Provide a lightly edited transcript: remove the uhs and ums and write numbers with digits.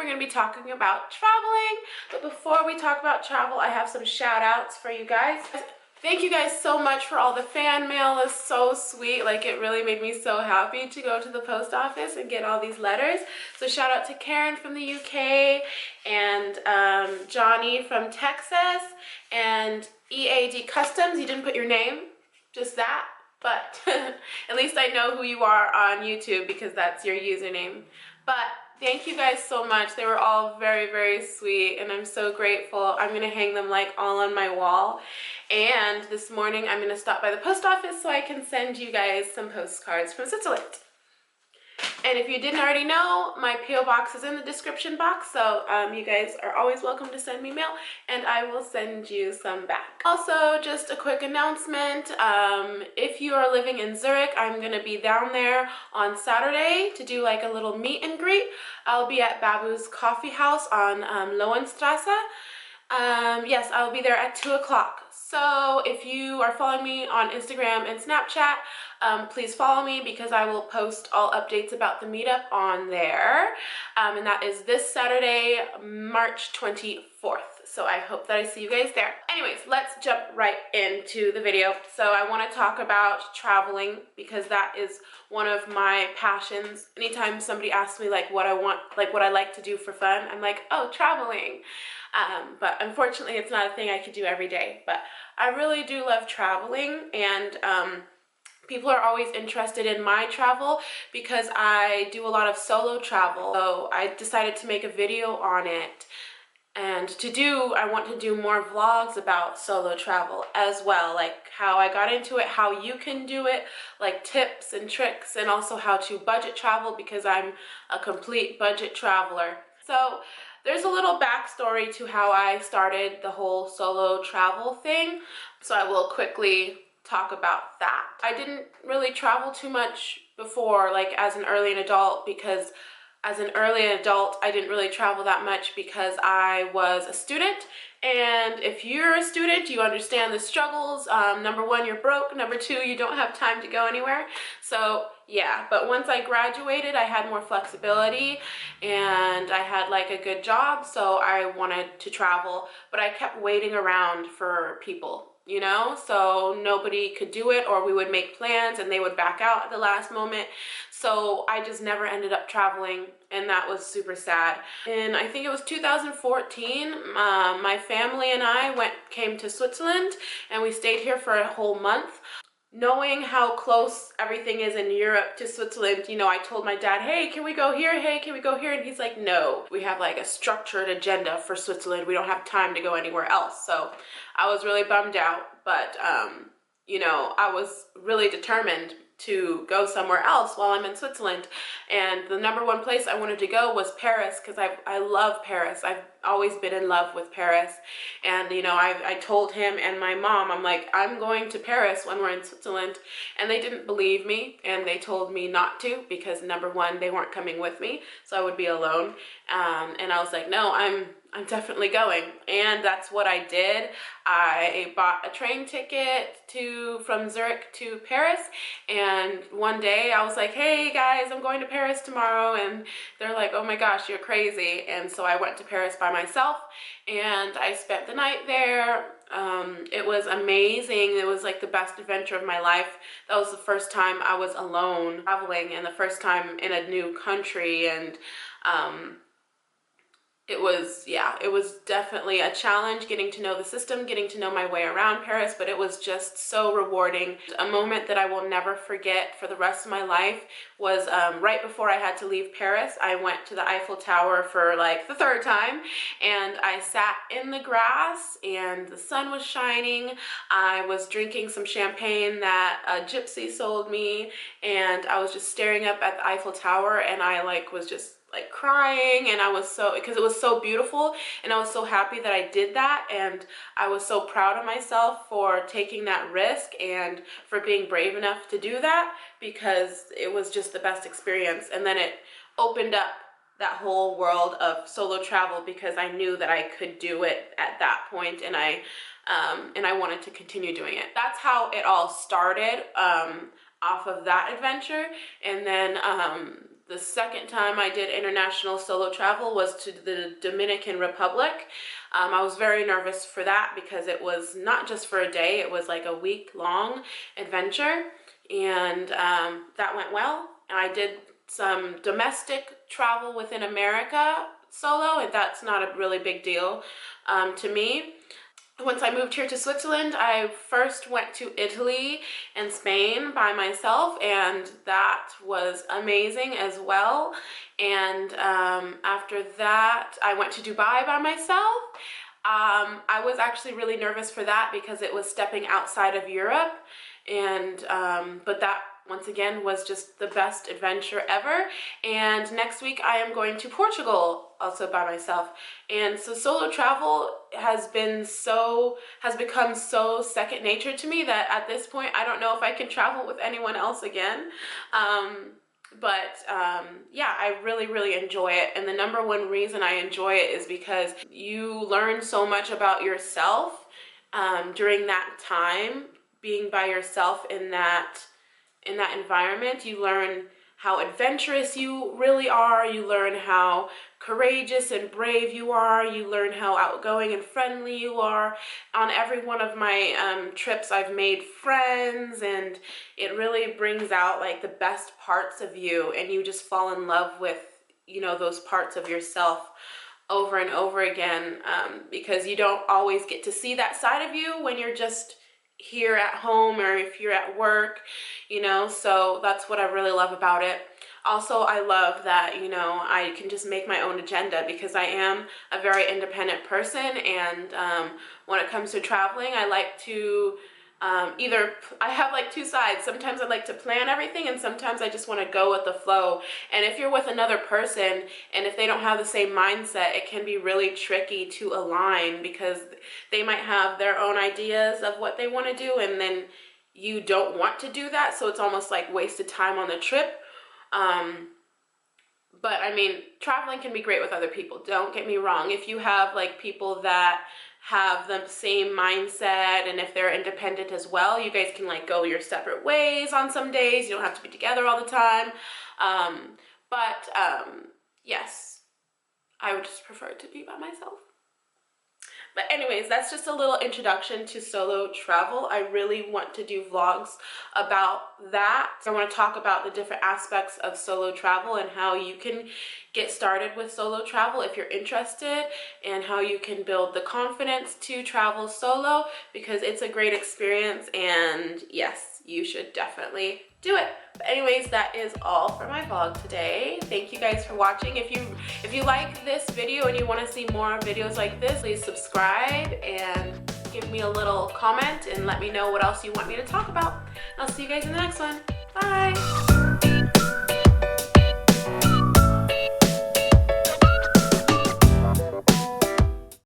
going to be talking about traveling. But before we talk about travel, I have some shout outs for you guys. Thank you guys so much for all the fan mail. It's so sweet. Like, it really made me so happy to go to the post office and get all these letters. So shout out to Karen from the UK and Johnny from Texas and EAD Customs. You didn't put your name, just that. But at least I know who you are on YouTube because that's your username. But thank you guys so much. They were all very, very sweet, and I'm so grateful. I'm going to hang them like all on my wall. And this morning I'm going to stop by the post office so I can send you guys some postcards from Switzerland. And if you didn't already know, my P.O. box is in the description box, so you guys are always welcome to send me mail, and I will send you some back. Also, just a quick announcement, if you are living in Zurich, I'm going to be down there on Saturday to do like a little meet and greet. I'll be at Babu's Coffee House on Leontyne. Yes, I'll be there at 2 o'clock. So if you are following me on Instagram and Snapchat, please follow me because I will post all updates about the meetup on there. And that is this Saturday, March 24th. So I hope that I see you guys there. Anyways, let's jump right into the video. So I want to talk about traveling because that is one of my passions. Anytime somebody asks me like what I want, like what I like to do for fun, I'm like, oh, traveling. But unfortunately it's not a thing I could do every day, but I really do love traveling, and people are always interested in my travel because I do a lot of solo travel. So I decided to make a video on it, and I want to do more vlogs about solo travel as well, like how I got into it, how you can do it, like tips and tricks, and also how to budget travel because I'm a complete budget traveler. So there's a little backstory to how I started the whole solo travel thing, so I will quickly talk about that. I didn't really travel too much before, like as an early adult, because as an early adult I didn't really travel that much because I was a student, and if you're a student you understand the struggles. Number one, you're broke. Number two, you don't have time to go anywhere. So yeah, but once I graduated I had more flexibility and I had like a good job, so I wanted to travel, but I kept waiting around for people, you know, so nobody could do it, or we would make plans and they would back out at the last moment. So I just never ended up traveling, and that was super sad. And I think it was 2014, my family and I came to Switzerland, and we stayed here for a whole month. Knowing how close everything is in Europe to Switzerland, you know, I told my dad, hey, can we go here? Hey, can we go here? And he's like, no, we have like a structured agenda for Switzerland. We don't have time to go anywhere else. So I was really bummed out, but, you know, I was really determined to go somewhere else while I'm in Switzerland. And the number one place I wanted to go was Paris because I love Paris. I've always been in love with Paris. And, you know, I told him and my mom, I'm like, I'm going to Paris when we're in Switzerland. And they didn't believe me, and they told me not to because, number one, they weren't coming with me, so I would be alone. And I was like, no, I'm definitely going. And that's what I did. I bought a train ticket from Zurich to Paris, and one day I was like, hey guys, I'm going to Paris tomorrow, and they're like, oh my gosh, you're crazy. And so I went to Paris by myself, and I spent the night there. It was amazing. It was like the best adventure of my life. That was the first time I was alone traveling, and the first time in a new country, and it was definitely a challenge getting to know the system, getting to know my way around Paris, but it was just so rewarding. A moment that I will never forget for the rest of my life was right before I had to leave Paris. I went to the Eiffel Tower for like the third time, and I sat in the grass and the sun was shining. I was drinking some champagne that a gypsy sold me, and I was just staring up at the Eiffel Tower, and I was just like crying, and I was because it was so beautiful, and I was so happy that I did that, and I was so proud of myself for taking that risk and for being brave enough to do that, because it was just the best experience. And then it opened up that whole world of solo travel because I knew that I could do it at that point, and I wanted to continue doing it. That's how it all started, off of that adventure. And then The second time I did international solo travel was to the Dominican Republic. I was very nervous for that because it was not just for a day, it was like a week-long adventure, and that went well. I did some domestic travel within America solo, and that's not a really big deal to me. Once I moved here to Switzerland, I first went to Italy and Spain by myself, and that was amazing as well. And after that, I went to Dubai by myself. I was actually really nervous for that because it was stepping outside of Europe, and but that once again was just the best adventure ever. And next week I am going to Portugal also by myself. And so solo travel has become so second nature to me that at this point I don't know if I can travel with anyone else again. Yeah, I really enjoy it, and the number one reason I enjoy it is because you learn so much about yourself during that time, being by yourself in that environment. You learn how adventurous you really are, you learn how courageous and brave you are, you learn how outgoing and friendly you are. On every one of my trips I've made friends, and it really brings out like the best parts of you, and you just fall in love with, you know, those parts of yourself over and over again, because you don't always get to see that side of you when you're just here at home or if you're at work, you know. So that's what I really love about it. Also, I love that, you know, I can just make my own agenda because I am a very independent person, and when it comes to traveling, I like to I have like two sides. Sometimes I like to plan everything, and sometimes I just want to go with the flow. And if you're with another person and if they don't have the same mindset, it can be really tricky to align because they might have their own ideas of what they want to do, and then you don't want to do that, so it's almost like wasted time on the trip. But I mean, traveling can be great with other people, don't get me wrong. If you have like people that have the same mindset, and if they're independent as well, you guys can like go your separate ways on some days. You don't have to be together all the time. Yes, I would just prefer to be by myself. But anyways, that's just a little introduction to solo travel. I really want to do vlogs about that. I want to talk about the different aspects of solo travel and how you can get started with solo travel if you're interested, and how you can build the confidence to travel solo, because it's a great experience, and yes, you should definitely do it. But anyways, that is all for my vlog today. Thank you guys for watching. If you like this video and you want to see more videos like this, please subscribe and give me a little comment and let me know what else you want me to talk about. I'll see you guys in the next one. Bye.